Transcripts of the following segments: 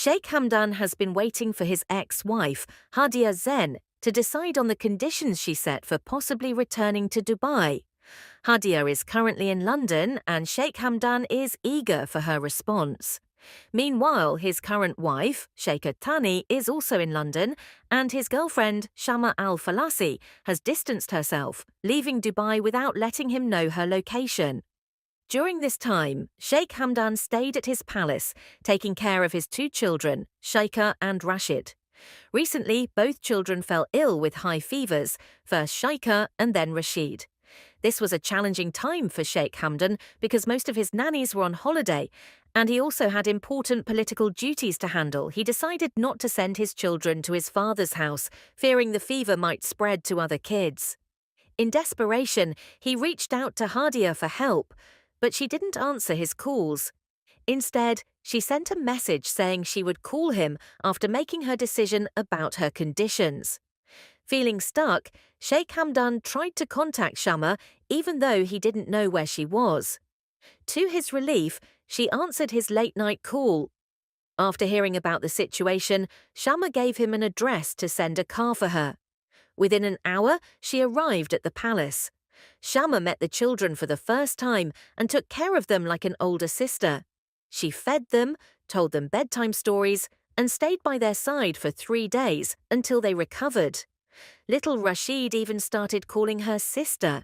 Sheikh Hamdan has been waiting for his ex-wife, Hadia Zen, to decide on the conditions she set for possibly returning to Dubai. Hadia is currently in London and Sheikh Hamdan is eager for her response. Meanwhile, his current wife, Sheikha Tani, is also in London, and his girlfriend, Shama al-Falasi, has distanced herself, leaving Dubai without letting him know her location. During this time, Sheikh Hamdan stayed at his palace, taking care of his two children, Sheikha and Rashid. Recently, both children fell ill with high fevers, first Sheikha and then Rashid. This was a challenging time for Sheikh Hamdan because most of his nannies were on holiday, and he also had important political duties to handle. He decided not to send his children to his father's house, fearing the fever might spread to other kids. In desperation, he reached out to Hadia for help, but she didn't answer his calls. Instead, she sent a message saying she would call him after making her decision about her conditions. Feeling stuck, Sheikh Hamdan tried to contact Shama even though he didn't know where she was. To his relief, she answered his late-night call. After hearing about the situation, Shama gave him an address to send a car for her. Within an hour, she arrived at the palace. Shama met the children for the first time and took care of them like an older sister. She fed them, told them bedtime stories, and stayed by their side for 3 days until they recovered. Little Rashid even started calling her sister.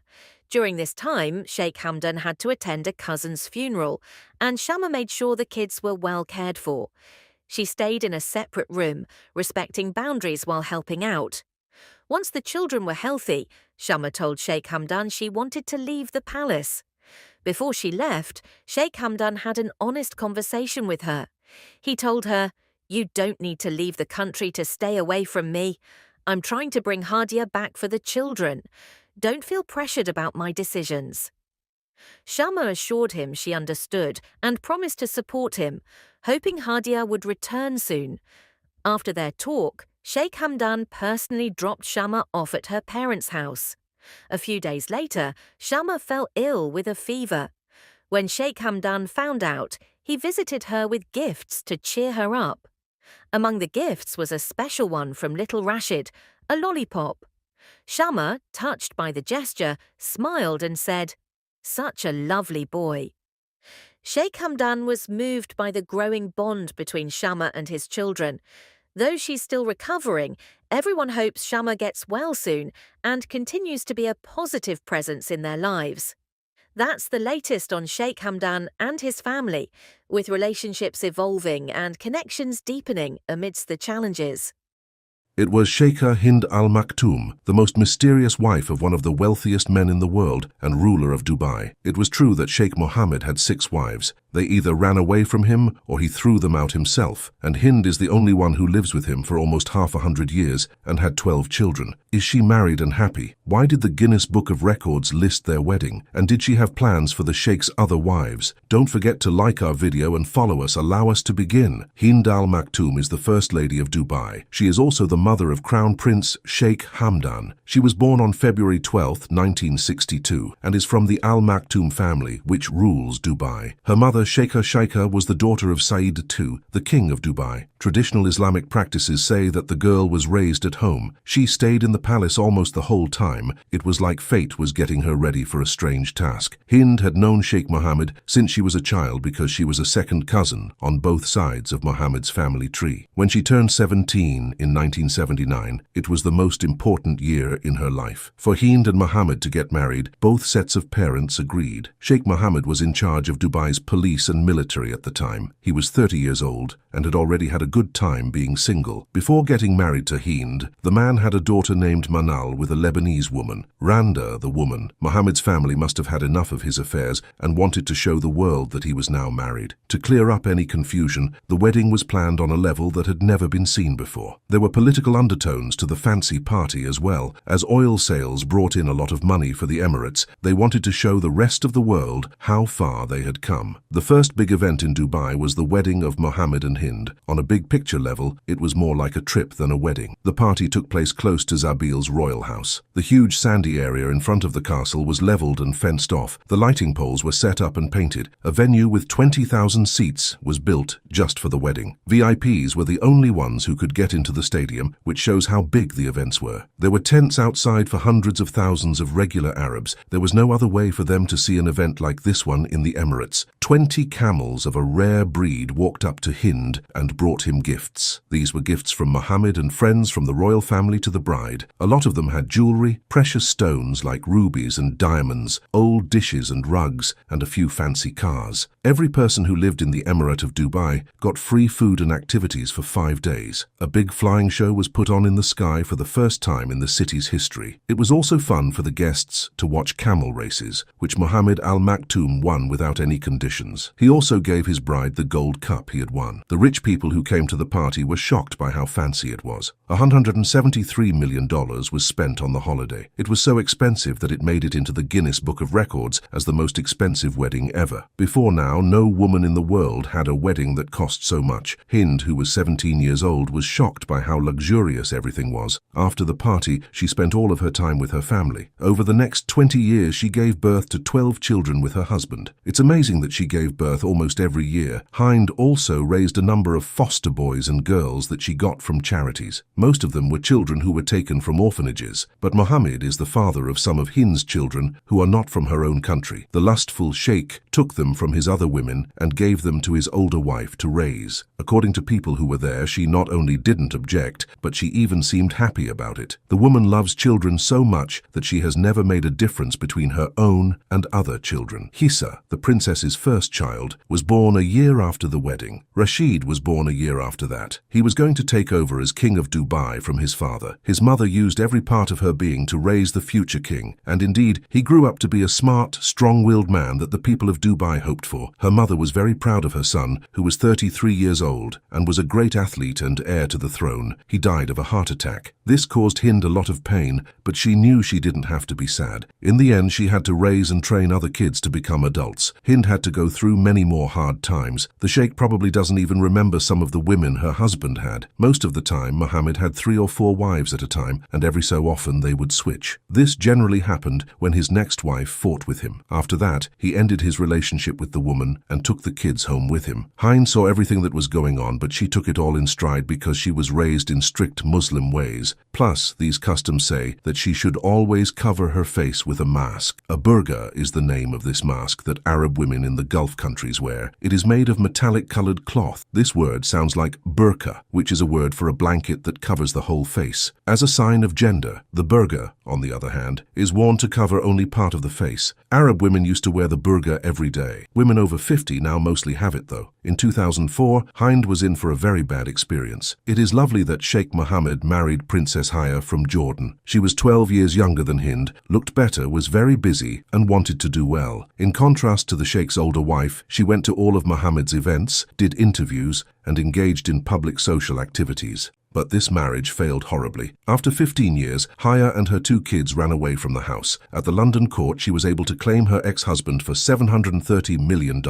During this time, Sheikh Hamdan had to attend a cousin's funeral, and Shama made sure the kids were well cared for. She stayed in a separate room, respecting boundaries while helping out. Once the children were healthy, Shama told Sheikh Hamdan she wanted to leave the palace. Before she left, Sheikh Hamdan had an honest conversation with her. He told her, "You don't need to leave the country to stay away from me. I'm trying to bring Hadia back for the children. Don't feel pressured about my decisions." Shama assured him she understood and promised to support him, hoping Hadia would return soon. After their talk, Sheikh Hamdan personally dropped Shama off at her parents' house. A few days later, Shama fell ill with a fever. When Sheikh Hamdan found out, he visited her with gifts to cheer her up. Among the gifts was a special one from little Rashid, a lollipop. Shama, touched by the gesture, smiled and said, "Such a lovely boy." Sheikh Hamdan was moved by the growing bond between Shama and his children. Though she's still recovering, everyone hopes Shama gets well soon and continues to be a positive presence in their lives. That's the latest on Sheikh Hamdan and his family, with relationships evolving and connections deepening amidst the challenges. It was Shika Hind Al Maktoum, the most mysterious wife of one of the wealthiest men in the world and ruler of Dubai. It was true that Sheikh Mohammed had 6 wives. They either ran away from him or he threw them out himself, and Hind is the only one who lives with him for almost half 100 years and had 12 children. Is she married and happy? Why did the Guinness Book of Records list their wedding? And did she have plans for the Sheikh's other wives? Don't forget to like our video and follow us. Allow us to begin. Hind Al Maktoum is the First Lady of Dubai. She is also the mother of Crown Prince Sheikh Hamdan. She was born on February 12, 1962, and is from the Al Maktoum family, which rules Dubai. Her mother, Sheikha, was the daughter of Saeed II, the king of Dubai. Traditional Islamic practices say that the girl was raised at home. She stayed in the palace almost the whole time. It was like fate was getting her ready for a strange task. Hind had known Sheikh Mohammed since she was a child because she was a second cousin on both sides of Mohammed's family tree. When she turned 17 in 1979, it was the most important year in her life. For Hind and Mohammed to get married, both sets of parents agreed. Sheikh Mohammed was in charge of Dubai's police and military at the time. He was 30 years old and had already had a good time being single. Before getting married to Hind, the man had a daughter named Manal with a Lebanese woman. Randa, the woman. Mohammed's family must have had enough of his affairs and wanted to show the world that he was now married. To clear up any confusion, the wedding was planned on a level that had never been seen before. There were political undertones to the fancy party as well. As oil sales brought in a lot of money for the Emirates, they wanted to show the rest of the world how far they had come. The first big event in Dubai was the wedding of Mohammed and Hind. On a big big picture level, it was more like a trip than a wedding. The party took place close to Zabil's royal house. The huge sandy area in front of the castle was leveled and fenced off. The lighting poles were set up and painted. A venue with 20,000 seats was built just for the wedding. VIPs were the only ones who could get into the stadium, which shows how big the events were. There were tents outside for hundreds of thousands of regular Arabs. There was no other way for them to see an event like this one in the Emirates. 20 camels of a rare breed walked up to Hind and brought him gifts. These were gifts from Mohammed and friends from the royal family to the bride. A lot of them had jewelry, precious stones like rubies and diamonds, old dishes and rugs, and a few fancy cars. Every person who lived in the Emirate of Dubai got free food and activities for 5 days. A big flying show was put on in the sky for the first time in the city's history. It was also fun for the guests to watch camel races, which Mohammed Al Maktoum won without any conditions. He also gave his bride the gold cup he had won. The rich people who came to the party were shocked by how fancy it was. $173 million was spent on the holiday. It was so expensive that it made it into the Guinness Book of Records as the most expensive wedding ever. Before now, no woman in the world had a wedding that cost so much. Hind, who was 17 years old, was shocked by how luxurious everything was. After the party, she spent all of her time with her family. Over the next 20 years, she gave birth to 12 children with her husband. It's amazing that she gave birth almost every year. Hind also raised a number of foster boys and girls that she got from charities. Most of them were children who were taken from orphanages, but Mohammed is the father of some of Hind's children who are not from her own country. The lustful sheikh took them from his other women and gave them to his older wife to raise. According to people who were there, she not only didn't object, but she even seemed happy about it. The woman loves children so much that she has never made a difference between her own and other children. Hissa, the princess's first child, was born a year after the wedding. Rashid was born a year after that. He was going to take over as king of Dubai from his father. His mother used every part of her being to raise the future king, and indeed, he grew up to be a smart, strong-willed man that the people of Dubai hoped for. Her mother was very proud of her son, who was 33 years old and was a great athlete and heir to the throne. He died of a heart attack. This caused Hind a lot of pain, but she knew she didn't have to be sad. In the end, she had to raise and train other kids to become adults. Hind had to go through many more hard times. The sheikh probably doesn't even remember some of the women her husband had. Most of the time, Mohammed had 3 or 4 wives at a time, and every so often they would switch. This generally happened when his next wife fought with him. After that, he ended his relationship with the woman and took the kids home with him. Hind saw everything that was going on, but she took it all in stride because she was raised in strict Muslim ways. Plus, these customs say that she should always cover her face with a mask. A burqa is the name of this mask that Arab women in the Gulf countries wear. It is made of metallic-colored cloth. This word sounds like burqa, which is a word for a blanket that covers the whole face. As a sign of gender, the burqa, on the other hand, is worn to cover only part of the face. Arab women used to wear the burqa every day. Women over 50 now mostly have it, though. In 2004, Hind was in for a very bad experience. It is lovely that Sheikh Mohammed married Princess Haya from Jordan. She was 12 years younger than Hind, looked better, was very busy, and wanted to do well. In contrast to the Sheikh's older wife, she went to all of Mohammed's events, did interviews, and engaged in public social activities. But this marriage failed horribly. After 15 years, Haya and her 2 kids ran away from the house. At the London court, she was able to claim her ex-husband for $730 million.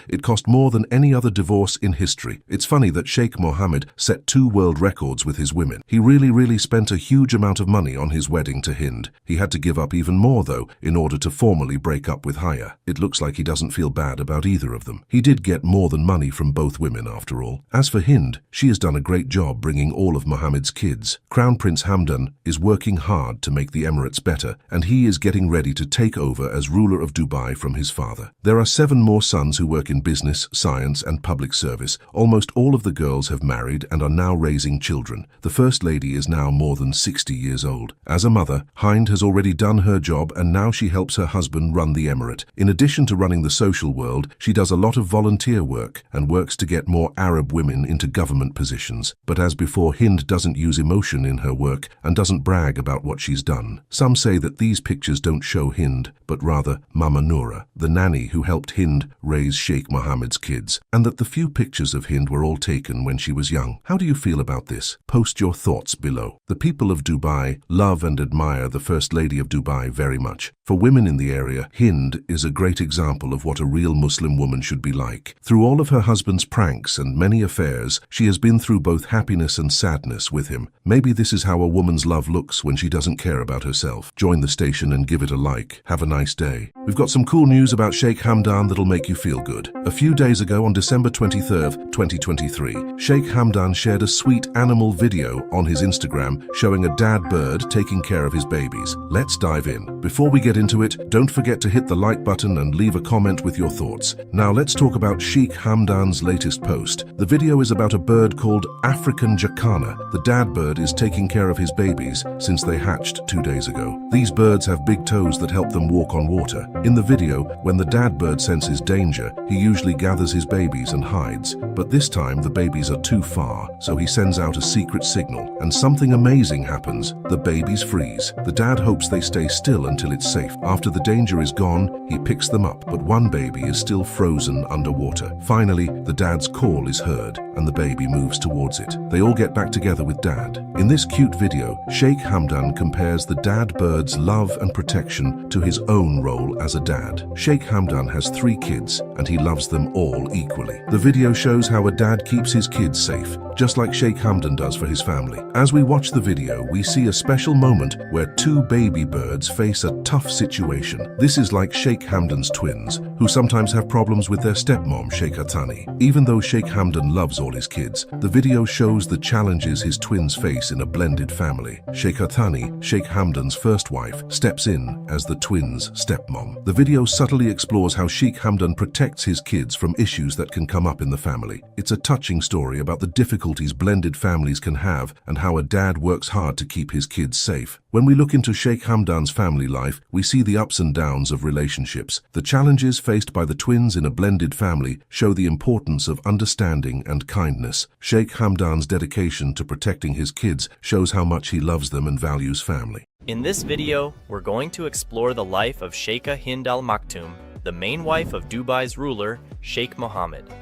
It cost more than any other divorce in history. It's funny that Sheikh Mohammed set 2 world records with his women. He really spent a huge amount of money on his wedding to Hind. He had to give up even more, though, in order to formally break up with Haya. It looks like he doesn't feel bad about either of them. He did get more than money from both women, after all. As for Hind, she has done a great job bringing all of Mohammed's kids. Crown Prince Hamdan is working hard to make the Emirates better, and he is getting ready to take over as ruler of Dubai from his father. There are 7 more sons who work in business, science, and public service. Almost all of the girls have married and are now raising children. The First Lady is now more than 60 years old. As a mother, Hind has already done her job, and now she helps her husband run the Emirate. In addition to running the social world, she does a lot of volunteer work and works to get more Arab women into government positions. But as before Hind doesn't use emotion in her work and doesn't brag about what she's done. Some say that these pictures don't show Hind, but rather Mama Noura, the nanny who helped Hind raise Sheikh Mohammed's kids, and that the few pictures of Hind were all taken when she was young. How do you feel about this? Post your thoughts below. The people of Dubai love and admire the First Lady of Dubai very much. For women in the area, Hind is a great example of what a real Muslim woman should be like. Through all of her husband's pranks and many affairs, she has been through both happiness and sadness with him. Maybe this is how a woman's love looks when she doesn't care about herself. Join the station and give it a like. Have a nice day. We've got some cool news about Sheikh Hamdan that'll make you feel good. A few days ago on December 23rd, 2023, Sheikh Hamdan shared a sweet animal video on his Instagram showing a dad bird taking care of his babies. Let's dive in. Before we get into it, don't forget to hit the like button and leave a comment with your thoughts. Now let's talk about Sheikh Hamdan's latest post. The video is about a bird called African jacana. The dad bird is taking care of his babies since they hatched 2 days ago. These birds have big toes that help them walk on water. In the video, when the dad bird senses danger, he usually gathers his babies and hides. But this time the babies are too far, so he sends out a secret signal, and something amazing happens. The babies freeze. The dad hopes they stay still until it's safe. After the danger is gone, he picks them up, but one baby is still frozen underwater. Finally, the dad's call is heard, and the baby moves towards it. They all get back together with dad. In this cute video, Sheikh Hamdan compares the dad bird's love and protection to his own role as a dad. Sheikh Hamdan has 3 kids, and he loves them all equally. The video shows how a dad keeps his kids safe, just like Sheikh Hamdan does for his family. As we watch the video, we see a special moment where 2 baby birds face a tough situation. This is like Sheikh Hamdan's twins, who sometimes have problems with their stepmom, Sheikha Tani. Even though Sheikh Hamdan loves all his kids, the video shows the challenges his twins face in a blended family. Sheikha Tani, Sheikh Hamdan's first wife, steps in as the twins' stepmom. The video subtly explores how Sheikh Hamdan protects his kids from issues that can come up in the family. It's a touching story about the difficulties blended families can have and how a dad works hard to keep his kids safe. When we look into Sheikh Hamdan's family life, we see the ups and downs of relationships. The challenges faced by the twins in a blended family show the importance of understanding and kindness. Sheikh Hamdan's dedication to protecting his kids shows how much he loves them and values family. In this video, we're going to explore the life of Sheikha Hind Al Maktoum, the main wife of Dubai's ruler, Sheikh Mohammed.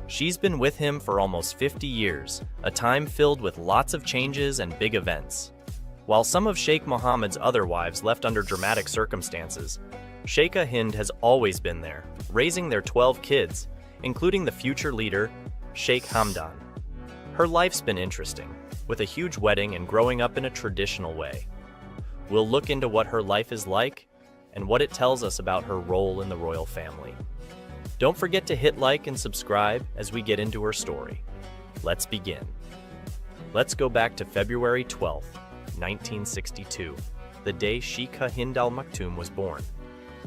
She's been with him for almost 50 years, a time filled with lots of changes and big events. While some of Sheikh Mohammed's other wives left under dramatic circumstances, Sheikha Hind has always been there, raising their 12 kids, including the future leader, Sheikh Hamdan. Her life's been interesting, with a huge wedding and growing up in a traditional way. We'll look into what her life is like and what it tells us about her role in the royal family. Don't forget to hit like and subscribe as we get into her story. Let's begin. Let's go back to February 12th, 1962, the day Sheikha Hind Al Maktoum was born.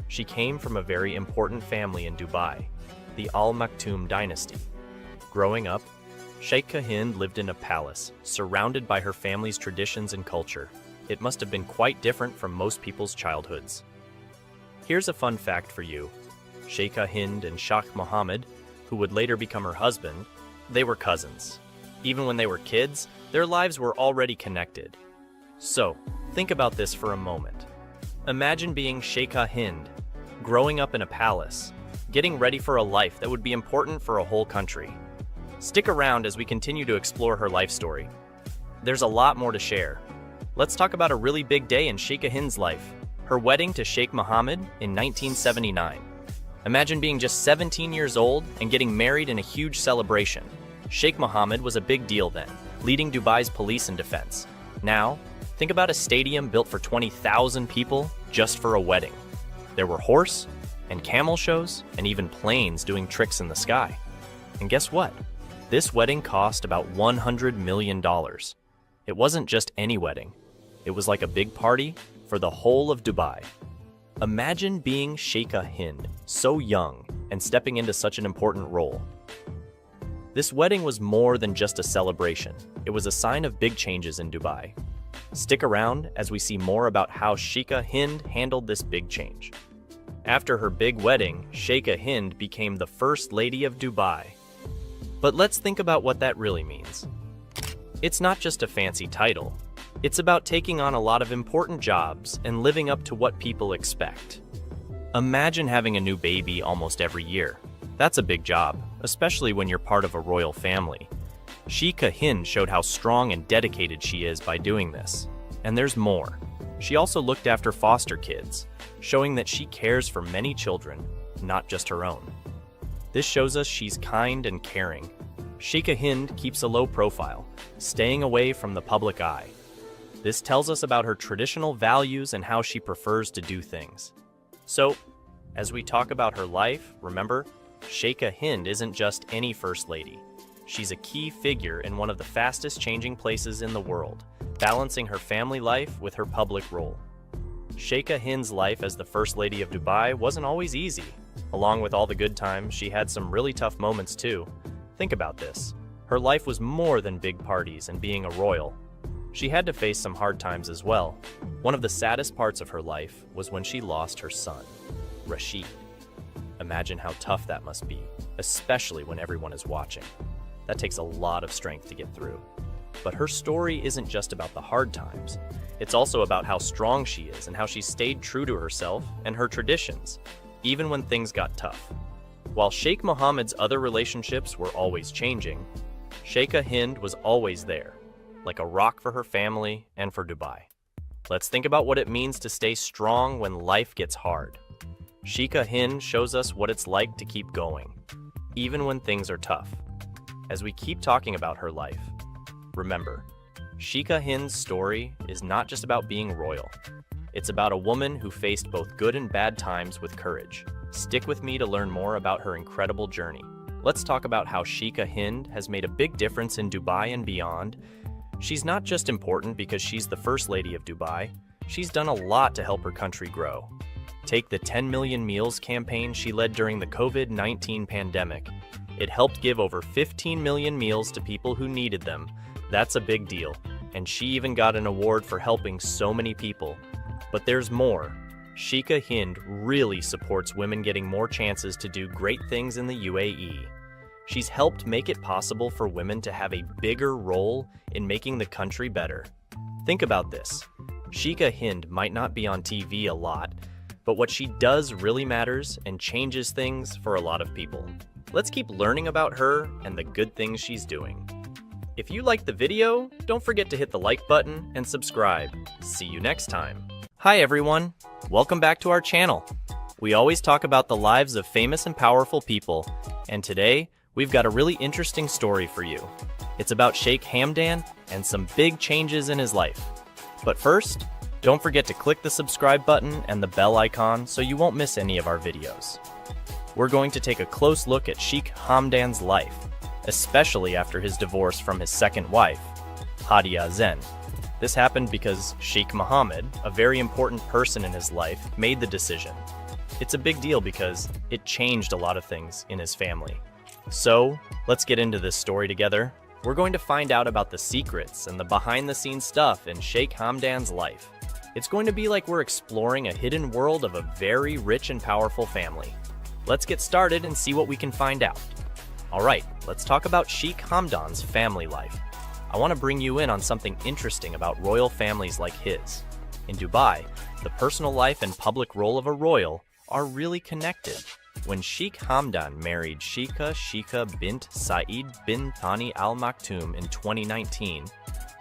She came from a very important family in Dubai, the Al Maktoum dynasty. Growing up, Sheikha Hind lived in a palace, surrounded by her family's traditions and culture. It must have been quite different from most people's childhoods. Here's a fun fact for you. Sheikha Hind and Sheikh Mohammed, who would later become her husband, they were cousins. Even when they were kids, their lives were already connected. So, think about this for a moment. Imagine being Sheikha Hind, growing up in a palace, getting ready for a life that would be important for a whole country. Stick around as we continue to explore her life story. There's a lot more to share. Let's talk about a really big day in Sheikha Hind's life, her wedding to Sheikh Mohammed in 1979. Imagine being just 17 years old and getting married in a huge celebration. Sheikh Mohammed was a big deal then, leading Dubai's police and defense. Now, think about a stadium built for 20,000 people just for a wedding. There were horse and camel shows and even planes doing tricks in the sky. And guess what? This wedding cost about $100 million. It wasn't just any wedding. It was like a big party for the whole of Dubai. Imagine being Sheikha Hind, so young, and stepping into such an important role. This wedding was more than just a celebration. It was a sign of big changes in Dubai. Stick around as we see more about how Sheikha Hind handled this big change. After her big wedding, Sheikha Hind became the First Lady of Dubai. But let's think about what that really means. It's not just a fancy title. It's about taking on a lot of important jobs and living up to what people expect. Imagine having a new baby almost every year. That's a big job, especially when you're part of a royal family. Shika Hind showed how strong and dedicated she is by doing this. And there's more. She also looked after foster kids, showing that she cares for many children, not just her own. This shows us she's kind and caring. Shika Hind keeps a low profile, staying away from the public eye. This tells us about her traditional values and how she prefers to do things. So, as we talk about her life, remember, Shika Hind isn't just any first lady. She's a key figure in one of the fastest changing places in the world, balancing her family life with her public role. Shika Hind's life as the First Lady of Dubai wasn't always easy. Along with all the good times, she had some really tough moments too. Think about this. Her life was more than big parties and being a royal. She had to face some hard times as well. One of the saddest parts of her life was when she lost her son, Rashid. Imagine how tough that must be, especially when everyone is watching. That takes a lot of strength to get through. But her story isn't just about the hard times. It's also about how strong she is and how she stayed true to herself and her traditions, even when things got tough. While Sheikh Mohammed's other relationships were always changing, Shika Hind was always there, like a rock for her family and for Dubai. Let's think about what it means to stay strong when life gets hard. Shika Hind shows us what it's like to keep going, even when things are tough. As we keep talking about her life, remember, Shika Hind's story is not just about being royal. It's about a woman who faced both good and bad times with courage. Stick with me to learn more about her incredible journey. Let's talk about how Shika Hind has made a big difference in Dubai and beyond. She's not just important because she's the First Lady of Dubai. She's done a lot to help her country grow. Take the 10 million meals campaign she led during the COVID-19 pandemic. It helped give over 15 million meals to people who needed them. That's a big deal. And she even got an award for helping so many people. But there's more. Shika Hind really supports women getting more chances to do great things in the UAE. She's helped make it possible for women to have a bigger role in making the country better. Think about this. Shika Hind might not be on TV a lot, but what she does really matters and changes things for a lot of people. Let's keep learning about her and the good things she's doing. If you liked the video, don't forget to hit the like button and subscribe. See you next time. Hi everyone, welcome back to our channel. We always talk about the lives of famous and powerful people, and today we've got a really interesting story for you. It's about Sheikh Hamdan and some big changes in his life. But first, don't forget to click the subscribe button and the bell icon so you won't miss any of our videos. We're going to take a close look at Sheikh Hamdan's life, especially after his divorce from his second wife, Hadia Zen. This happened because Sheikh Mohammed, a very important person in his life, made the decision. It's a big deal because it changed a lot of things in his family. So, let's get into this story together. We're going to find out about the secrets and the behind-the-scenes stuff in Sheikh Hamdan's life. It's going to be like we're exploring a hidden world of a very rich and powerful family. Let's get started and see what we can find out. Alright, let's talk about Sheikh Hamdan's family life. I want to bring you in on something interesting about royal families like his. In Dubai, the personal life and public role of a royal are really connected. When Sheikh Hamdan married Shika bint Saeed bin Thani Al Maktoum in 2019,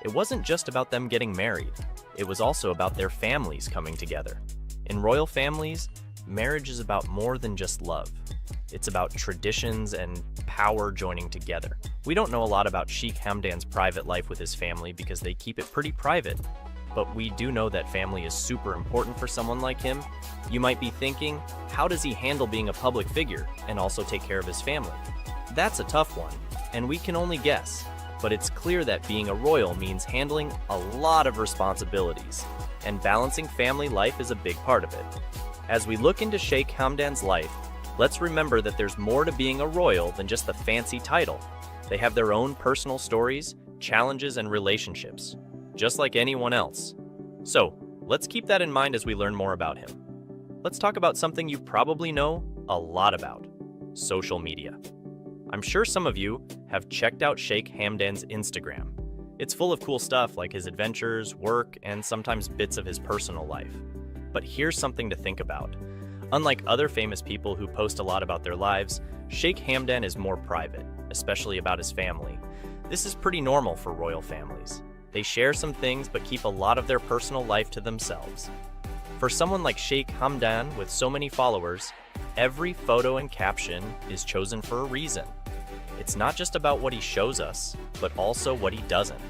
it wasn't just about them getting married. It was also about their families coming together. In royal families, marriage is about more than just love. It's about traditions and power joining together. We don't know a lot about Sheikh Hamdan's private life with his family because they keep it pretty private. But we do know that family is super important for someone like him. You might be thinking, how does he handle being a public figure and also take care of his family? That's a tough one, and we can only guess. But it's clear that being a royal means handling a lot of responsibilities, and balancing family life is a big part of it. As we look into Sheikh Hamdan's life, let's remember that there's more to being a royal than just the fancy title. They have their own personal stories, challenges, and relationships, just like anyone else. So, let's keep that in mind as we learn more about him. Let's talk about something you probably know a lot about: social media. I'm sure some of you have checked out Sheikh Hamdan's Instagram. It's full of cool stuff like his adventures, work, and sometimes bits of his personal life. But here's something to think about. Unlike other famous people who post a lot about their lives, Sheikh Hamdan is more private, especially about his family. This is pretty normal for royal families. They share some things but keep a lot of their personal life to themselves. For someone like Sheikh Hamdan with so many followers, every photo and caption is chosen for a reason. It's not just about what he shows us, but also what he doesn't.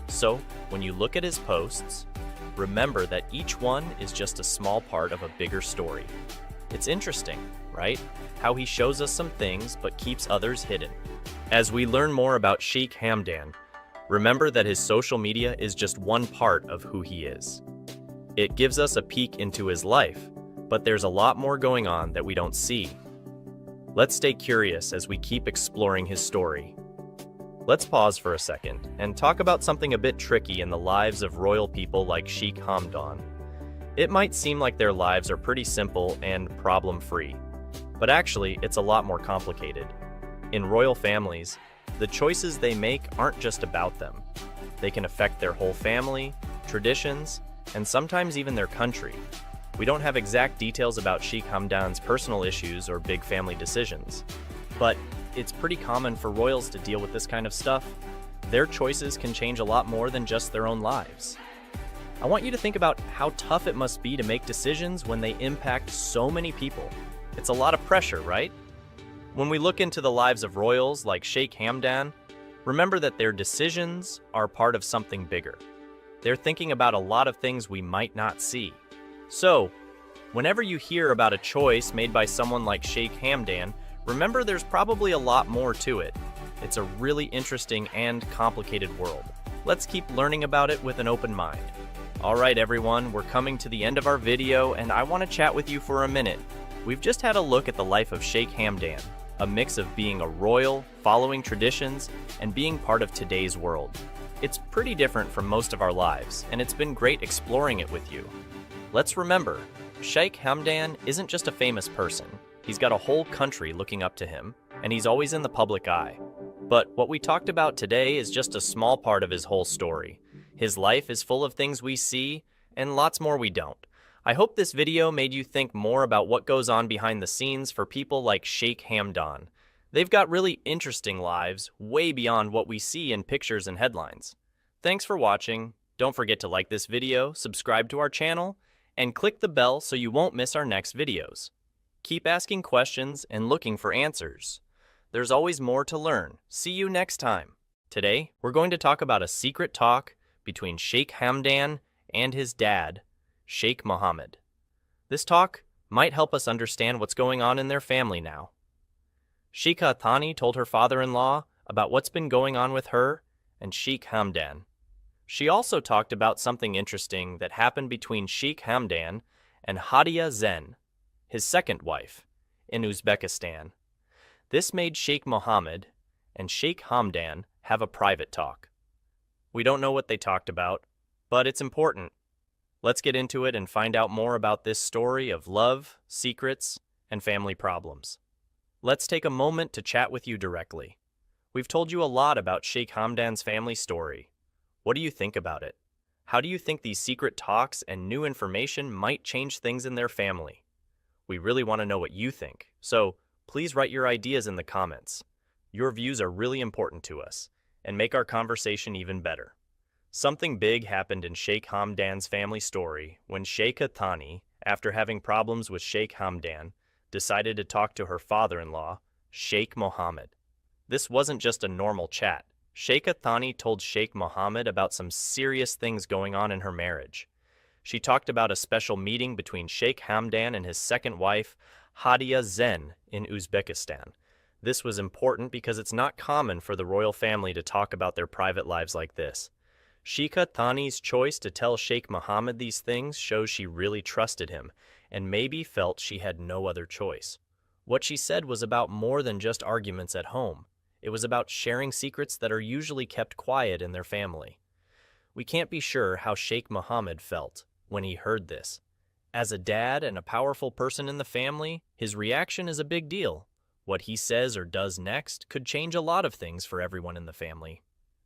So, when you look at his posts, remember that each one is just a small part of a bigger story. It's interesting, right? How he shows us some things but keeps others hidden. As we learn more about Sheikh Hamdan, remember that his social media is just one part of who he is. It gives us a peek into his life, but there's a lot more going on that we don't see. Let's stay curious as we keep exploring his story. Let's pause for a second and talk about something a bit tricky in the lives of royal people like Sheikh Hamdan. It might seem like their lives are pretty simple and problem-free, but actually it's a lot more complicated. In royal families, the choices they make aren't just about them. They can affect their whole family, traditions, and sometimes even their country. We don't have exact details about Sheikh Hamdan's personal issues or big family decisions, but it's pretty common for royals to deal with this kind of stuff. Their choices can change a lot more than just their own lives. I want you to think about how tough it must be to make decisions when they impact so many people. It's a lot of pressure, right? When we look into the lives of royals like Sheikh Hamdan, remember that their decisions are part of something bigger. They're thinking about a lot of things we might not see. So, whenever you hear about a choice made by someone like Sheikh Hamdan, remember there's probably a lot more to it. It's a really interesting and complicated world. Let's keep learning about it with an open mind. Alright everyone, we're coming to the end of our video and I want to chat with you for a minute. We've just had a look at the life of Sheikh Hamdan, a mix of being a royal, following traditions, and being part of today's world. It's pretty different from most of our lives, and it's been great exploring it with you. Let's remember, Sheikh Hamdan isn't just a famous person. He's got a whole country looking up to him, and he's always in the public eye. But what we talked about today is just a small part of his whole story. His life is full of things we see, and lots more we don't. I hope this video made you think more about what goes on behind the scenes for people like Sheikh Hamdan. They've got really interesting lives, way beyond what we see in pictures and headlines. Thanks for watching. Don't forget to like this video, subscribe to our channel, and click the bell so you won't miss our next videos. Keep asking questions and looking for answers. There's always more to learn. See you next time. Today, we're going to talk about a secret talk between Sheikh Hamdan and his dad, Sheikh Mohammed. This talk might help us understand what's going on in their family now. Shika Thani told her father-in-law about what's been going on with her and Sheikh Hamdan. She also talked about something interesting that happened between Sheikh Hamdan and Hadia Zen, his second wife, in Uzbekistan. This made Sheikh Mohammed and Sheikh Hamdan have a private talk. We don't know what they talked about, but it's important. Let's get into it and find out more about this story of love, secrets, and family problems. Let's take a moment to chat with you directly. We've told you a lot about Sheikh Hamdan's family story. What do you think about it? How do you think these secret talks and new information might change things in their family? We really want to know what you think, so please write your ideas in the comments. Your views are really important to us and make our conversation even better. Something big happened in Sheikh Hamdan's family story when Sheikha Thani, after having problems with Sheikh Hamdan, decided to talk to her father-in-law, Sheikh Mohammed. This wasn't just a normal chat. Sheikha Thani told Sheikh Mohammed about some serious things going on in her marriage. She talked about a special meeting between Sheikh Hamdan and his second wife, Hadia Zen, in Uzbekistan. This was important because it's not common for the royal family to talk about their private lives like this. Sheikha Thani's choice to tell Sheikh Mohammed these things shows she really trusted him and maybe felt she had no other choice. What she said was about more than just arguments at home. It was about sharing secrets that are usually kept quiet in their family. We can't be sure how Sheikh Mohammed felt when he heard this. As a dad and a powerful person in the family, his reaction is a big deal. What he says or does next could change a lot of things for everyone in the family.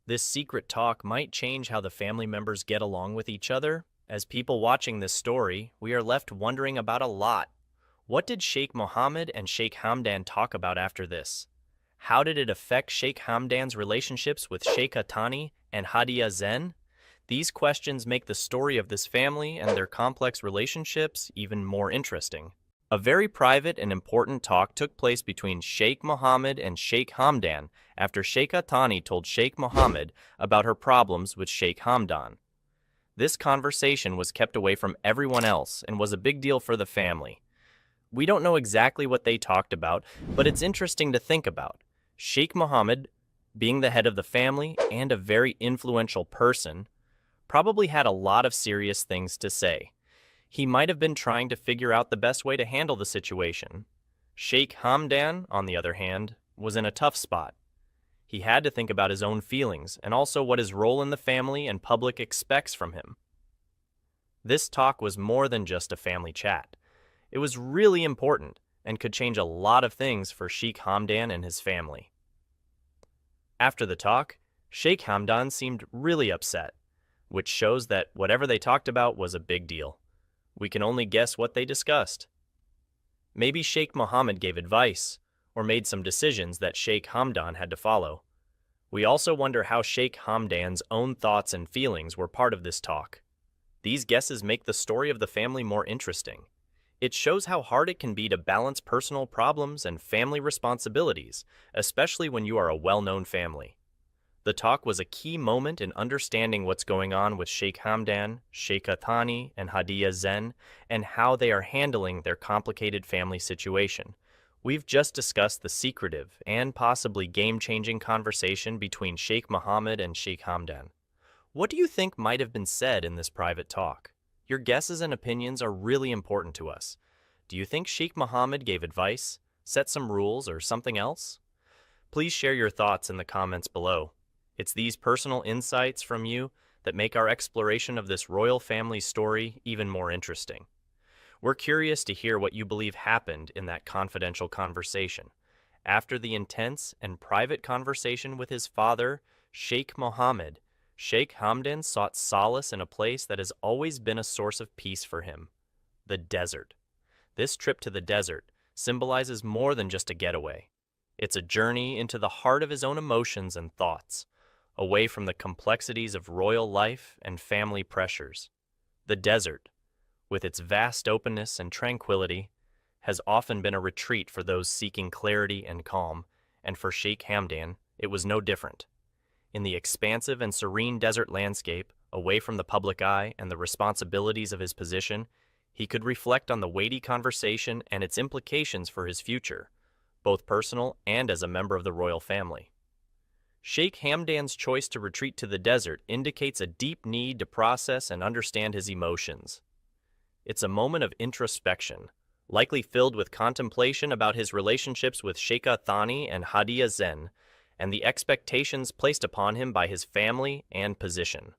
This secret talk might change how the family members get along with each other. As people watching this story, we are left wondering about a lot. What did Sheikh Mohammed and Sheikh Hamdan talk about after this? How did it affect Sheikh Hamdan's relationships with Sheikha Tani and Hadia Zen? These questions make the story of this family and their complex relationships even more interesting. A very private and important talk took place between Sheikh Mohammed and Sheikh Hamdan after Sheikha Tani told Sheikh Mohammed about her problems with Sheikh Hamdan. This conversation was kept away from everyone else and was a big deal for the family. We don't know exactly what they talked about, but it's interesting to think about. Sheikh Mohammed, being the head of the family and a very influential person, probably had a lot of serious things to say. He might have been trying to figure out the best way to handle the situation. Sheikh Hamdan, on the other hand, was in a tough spot. He had to think about his own feelings and also what his role in the family and public expects from him. This talk was more than just a family chat. It was really important and could change a lot of things for Sheikh Hamdan and his family. After the talk, Sheikh Hamdan seemed really upset, which shows that whatever they talked about was a big deal. We can only guess what they discussed. Maybe Sheikh Mohammed gave advice or made some decisions that Sheikh Hamdan had to follow. We also wonder how Sheikh Hamdan's own thoughts and feelings were part of this talk. These guesses make the story of the family more interesting. It shows how hard it can be to balance personal problems and family responsibilities, especially when you are a well-known family. The talk was a key moment in understanding what's going on with Sheikh Hamdan, Sheikha Tani, and Hadia Zen, and how they are handling their complicated family situation. We've just discussed the secretive and possibly game-changing conversation between Sheikh Mohammed and Sheikh Hamdan. What do you think might have been said in this private talk? Your guesses and opinions are really important to us. Do you think Sheikh Mohammed gave advice, set some rules, or something else? Please share your thoughts in the comments below. It's these personal insights from you that make our exploration of this royal family story even more interesting. We're curious to hear what you believe happened in that confidential conversation. After the intense and private conversation with his father, Sheikh Mohammed, Sheikh Hamdan sought solace in a place that has always been a source of peace for him: the desert. This trip to the desert symbolizes more than just a getaway. It's a journey into the heart of his own emotions and thoughts, away from the complexities of royal life and family pressures. The desert, with its vast openness and tranquility, has often been a retreat for those seeking clarity and calm, and for Sheikh Hamdan, it was no different. In the expansive and serene desert landscape, away from the public eye and the responsibilities of his position, he could reflect on the weighty conversation and its implications for his future, both personal and as a member of the royal family. Sheikh Hamdan's choice to retreat to the desert indicates a deep need to process and understand his emotions. It's a moment of introspection, likely filled with contemplation about his relationships with Sheikha Tani and Hadia Zen, and the expectations placed upon him by his family and position.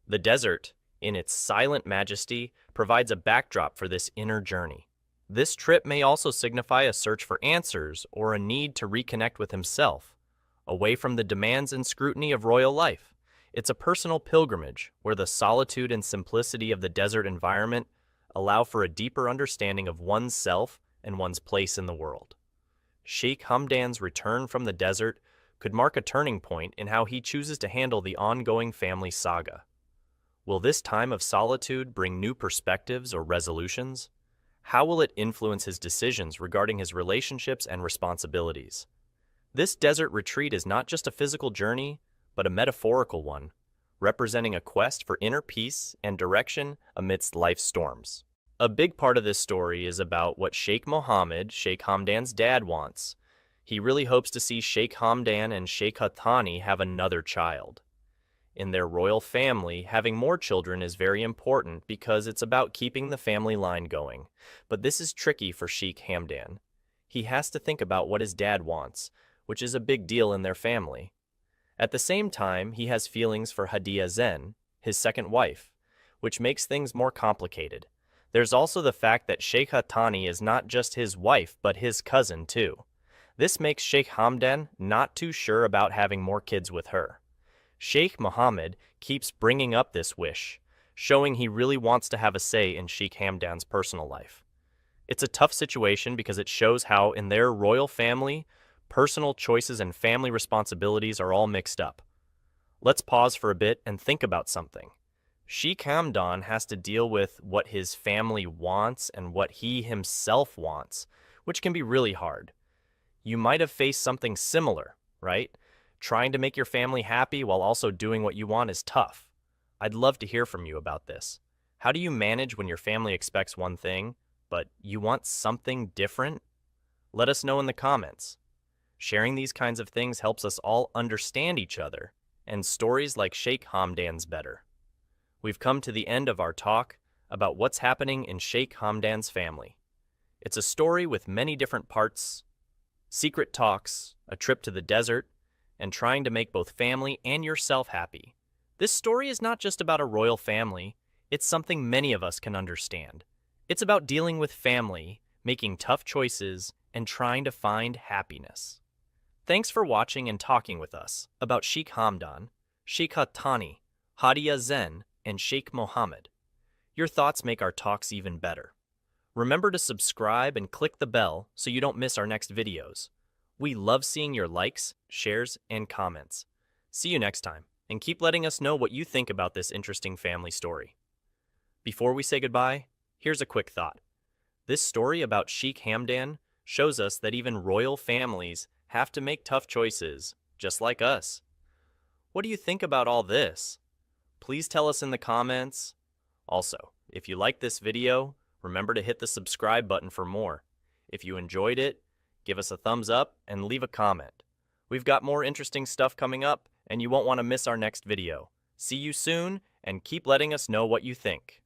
The desert, in its silent majesty, provides a backdrop for this inner journey. This trip may also signify a search for answers or a need to reconnect with himself, away from the demands and scrutiny of royal life. It's a personal pilgrimage where the solitude and simplicity of the desert environment allow for a deeper understanding of one's self and one's place in the world. Sheikh Hamdan's return from the desert could mark a turning point in how he chooses to handle the ongoing family saga. Will this time of solitude bring new perspectives or resolutions? How will it influence his decisions regarding his relationships and responsibilities? This desert retreat is not just a physical journey, but a metaphorical one, representing a quest for inner peace and direction amidst life's storms. A big part of this story is about what Sheikh Mohammed, Sheikh Hamdan's dad, wants. He really hopes to see Sheikh Hamdan and Sheikha Tani have another child. In their royal family, having more children is very important because it's about keeping the family line going. But this is tricky for Sheikh Hamdan. He has to think about what his dad wants, which is a big deal in their family. At the same time, he has feelings for Hadia Zen, his second wife, which makes things more complicated. There's also the fact that Sheikha Tani is not just his wife, but his cousin too. This makes Sheikh Hamdan not too sure about having more kids with her. Sheikh Mohammed keeps bringing up this wish, showing he really wants to have a say in Sheikh Hamdan's personal life. It's a tough situation because it shows how, in their royal family, personal choices and family responsibilities are all mixed up. Let's pause for a bit and think about something. Shik Hamdan has to deal with what his family wants and what he himself wants, which can be really hard. You might have faced something similar, right? Trying to make your family happy while also doing what you want is tough. I'd love to hear from you about this. How do you manage when your family expects one thing, but you want something different? Let us know in the comments. Sharing these kinds of things helps us all understand each other, and stories like Sheikh Hamdan's better. We've come to the end of our talk about what's happening in Sheikh Hamdan's family. It's a story with many different parts, secret talks, a trip to the desert, and trying to make both family and yourself happy. This story is not just about a royal family, it's something many of us can understand. It's about dealing with family, making tough choices, and trying to find happiness. Thanks for watching and talking with us about Sheikh Hamdan, Sheikh Hatani, Hadia Zen, and Sheikh Mohammed. Your thoughts make our talks even better. Remember to subscribe and click the bell so you don't miss our next videos. We love seeing your likes, shares, and comments. See you next time, and keep letting us know what you think about this interesting family story. Before we say goodbye, here's a quick thought. This story about Sheikh Hamdan shows us that even royal families have to make tough choices, just like us. What do you think about all this? Please tell us in the comments. Also, if you liked this video, remember to hit the subscribe button for more. If you enjoyed it, give us a thumbs up and leave a comment. We've got more interesting stuff coming up, and you won't want to miss our next video. See you soon, and keep letting us know what you think.